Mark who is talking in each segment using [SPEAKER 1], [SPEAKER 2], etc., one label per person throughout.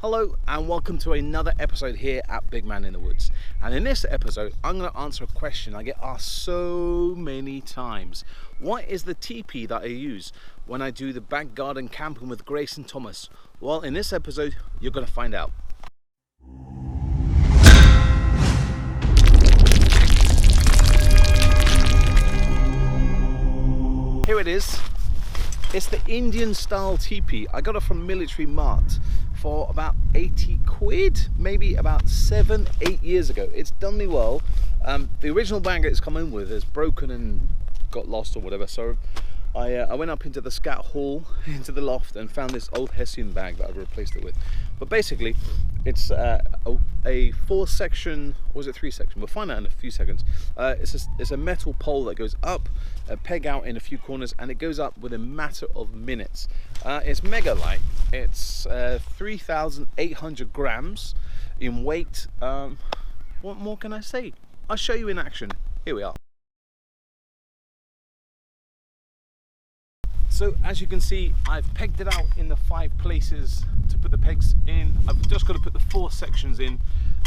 [SPEAKER 1] Hello and welcome to another episode here at Big Man in the Woods. And in this episode, I'm going to answer a question I get asked so many times. What is the teepee that I use when I do the back garden camping with Grace and Thomas? Well, in this episode, you're going to find out. Here it is. It's the Indian Style Tipi. I got it from Military Mart for about 80 quid, maybe about 7-8 years ago. It's done me well. The original bag it's come in with is broken and got lost or whatever, so I went up into the scout hall, into the loft, and found this old Hessian bag that I've replaced it with. But basically, it's a 4-section, or was it 3-section? We'll find out in a few seconds. It's a metal pole that goes up, a peg out in a few corners, and it goes up within a matter of minutes. It's mega light. It's 3,800 grams in weight. What more can I say? I'll show you in action. Here we are. So as you can see, I've pegged it out in the 5 places to put the pegs in. I've just got to put the 4 sections in.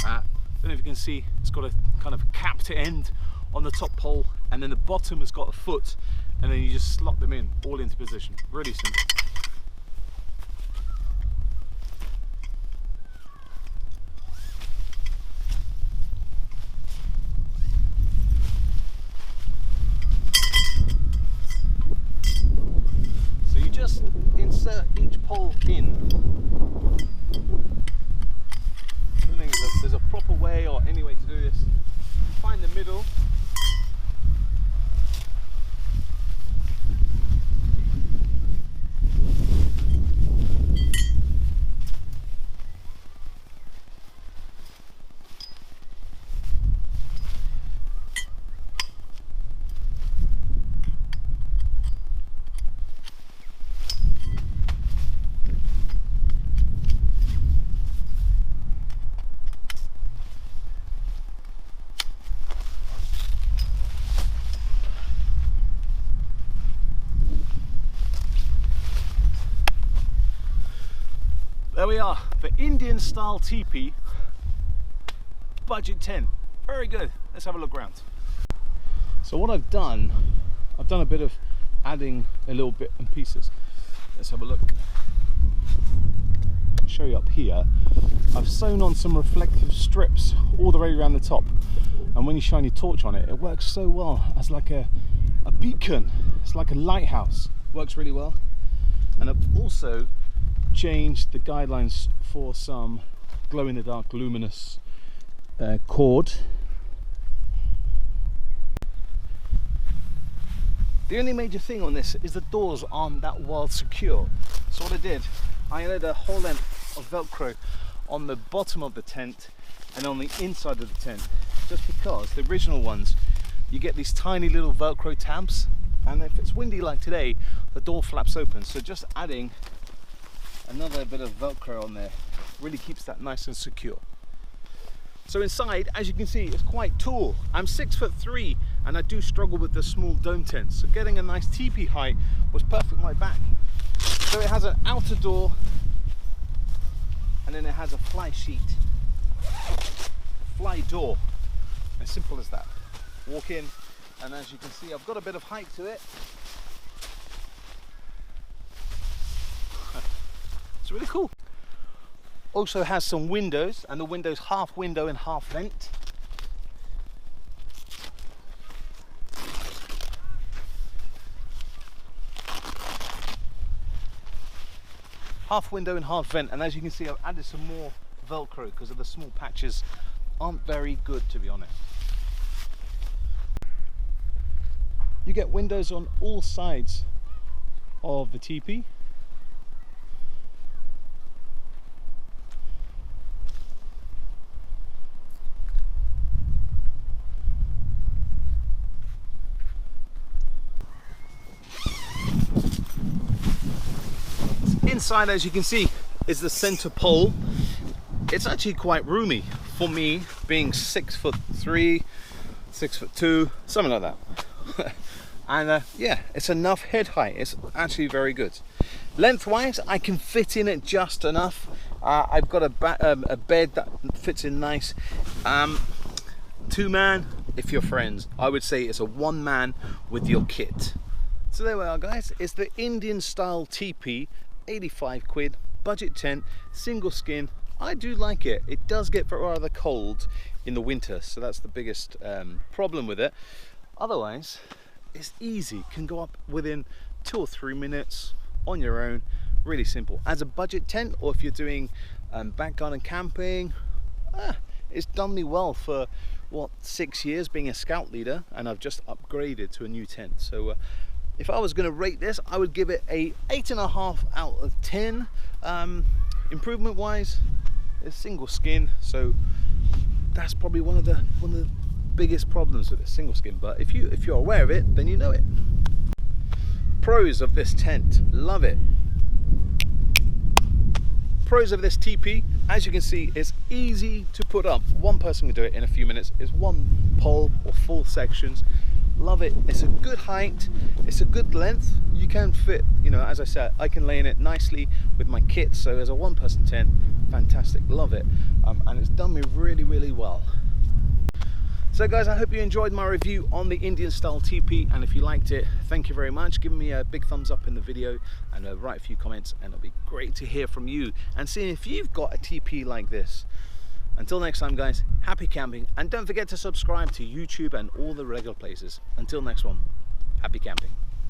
[SPEAKER 1] I don't know if you can see, it's got a kind of capped end on the top pole, and then the bottom has got a foot, and then you just slot them in all into position. Really simple. Just insert each pole in. I don't think there's a proper way or any way to do this. Find the middle. There we are, the Indian Style Tipi, budget 10. Very good. Let's have a look around. So what I've done a bit of adding a little bit in pieces. Let's have a look. I'll show you up here. I've sewn on some reflective strips all the way around the top, and when you shine your torch on it, it works so well as like a beacon. It's like a lighthouse. Works really well. And I've also changed the guidelines for some glow-in-the-dark luminous cord. The only major thing on this is the doors aren't that well secure. So what I did, I added a whole length of Velcro on the bottom of the tent and on the inside of the tent, just because the original ones, you get these tiny little Velcro tabs, and if it's windy like today, the door flaps open. So just adding another bit of Velcro on there really keeps that nice and secure. So inside, as you can see, it's quite tall. I'm 6'3" and I do struggle with the small dome tents, so getting a nice teepee height was perfect for my back. So it has an outer door, and then it has a fly sheet, fly door. As simple as that. Walk in, and as you can see, I've got a bit of height to it. It's really cool. Also has some windows, and the window's half window and half vent. Half window and half vent, and as you can see, I've added some more Velcro because of the small patches aren't very good, to be honest. You get windows on all sides of the teepee. Inside, as you can see, is the center pole. It's actually quite roomy for me, being 6'3", 6'2", something like that. And yeah, it's enough head height. It's actually very good. Lengthwise, I can fit in it just enough. I've got a bed that fits in nice. 2-man if you're friends. I would say it's a 1-man with your kit. So there we are, guys. It's the Indian Style Tipi, 85 quid, budget tent, single skin. I do like it. It does get rather cold in the winter, so that's the biggest problem with it. Otherwise, it's easy. Can go up within 2 or 3 minutes on your own. Really simple. As a budget tent, or if you're doing back garden camping, it's done me well for what, 6 years being a scout leader, and I've just upgraded to a new tent. So if I was going to rate this, I would give it a 8.5 out of 10. Improvement wise, it's single skin, so that's probably one of the biggest problems with it, single skin. But if you're aware of it, then you know it. Pros of this tent: love it. Pros of this teepee, as you can see, it's easy to put up. One person can do it in a few minutes. It's one pole or 4 sections. Love it. It's a good height, it's a good length. You can fit, you know, as I said, I can lay in it nicely with my kit. So as a 1-person tent, fantastic. Love it. And it's done me really well. So guys, I hope you enjoyed my review on the Indian Style Tipi, and if you liked it, thank you very much. Give me a big thumbs up in the video and write a few comments, and it'll be great to hear from you and seeing if you've got a Tipi like this. Until next time, guys, happy camping, and don't forget to subscribe to YouTube and all the regular places. Until next one, happy camping.